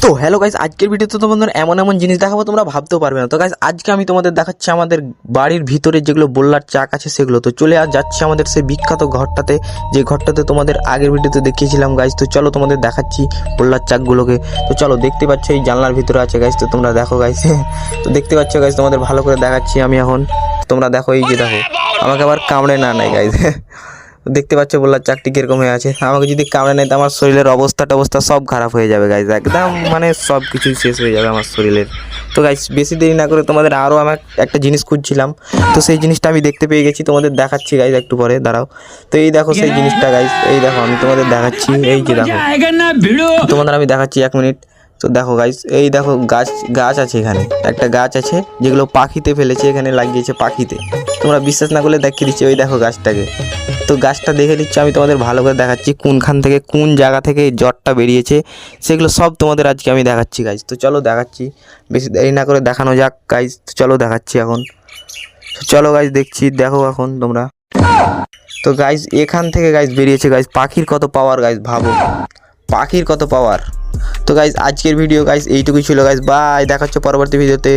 তো hello guys, আজকের ভিডিওতে তোমাদের এমন এমন জিনিস দেখাবো তোমরা ভাবতেও পারবে না। তো গাইস আজকে আমি তোমাদের দেখাচ্ছি আমাদের বাড়ির ভিতরে যেগুলো বোল্লার চাক আছে সেগুলো। তো চলে যাচ্ছি আমাদের সেই বিখ্যাত ঘরটাতে, যে ঘরটাতে তোমাদের আগের ভিডিওতে দেখিয়েছিলাম গাইস। তো চলো তোমাদের দেখাচ্ছি বোল্লার চাকগুলোকে। তো চলো, দেখতে পাচ্ছ এই জানলার ভিতরে আছে গাইস। তো তোমরা দেখো গাইস। তো দেখতে পাচ্ছ গাইস, তোমাদের ভালো করে দেখাচ্ছি আমি এখন। তোমরা দেখো, এই যে দেখো, আমাকে আবার কামড়ে না নেয় গাইস। দেখতে পাচ্ছ বোল্লার চাকটি কিরকম হয়ে আছে। আমাকে যদি কামড়ে নেয় তো আমার শরীরের অবস্থা সব খারাপ হয়ে যাবে গাইস, একদম মানে সব কিছুই শেষ হয়ে যাবে আমার শরীরের। তো গাইস বেশি দেরি না করে তোমাদের আরও আমার একটা জিনিস খুঁজছিলাম, তো সেই জিনিসটা আমি দেখতে পেয়ে গেছি, তোমাদের দেখাচ্ছি গাইস, একটু পরে দাঁড়াও। তো এই দেখো সেই জিনিসটা গাইস, এই দেখো আমি তোমাদের দেখাচ্ছি, এই যে দেখো তোমাদের আমি দেখাচ্ছি, 1 মিনিট। তো দেখো গাইস, এই দেখো গাছ আছে, এখানে একটা গাছ আছে যেগুলো পাখিতে ফেলেছে, এখানে লাগিয়েছে পাখিতে। তোমরা বিশ্বাস না করলে দেখিয়ে দিচ্ছি, ওই দেখো গাছটাকে। তো গাছটা দেখে দিচ্ছি আমি তোমাদের ভালো করে দেখাচ্ছি, কোনখান থেকে কোন জায়গা থেকে জটটা বেরিয়েছে সেগুলো সব তোমাদের আজকে আমি দেখাচ্ছি গাইস। তো চলো দেখাচ্ছি, বেশি দেরি না করে দেখানো যাক গাইস। তো চলো দেখাচ্ছি এখন। তো চলো গাইস, দেখছি, দেখো এখন তোমরা। তো গাইস এখান থেকে গাইস বেরিয়েছে গাইস, পাখির কত পাওয়ার গাইস, ভাবো পাখির কত পাওয়ার। তো গাইস আজকের ভিডিও গাইস এইটুকুই ছিল গাইস, বাই, দেখা হচ্ছে পরবর্তী ভিডিওতে।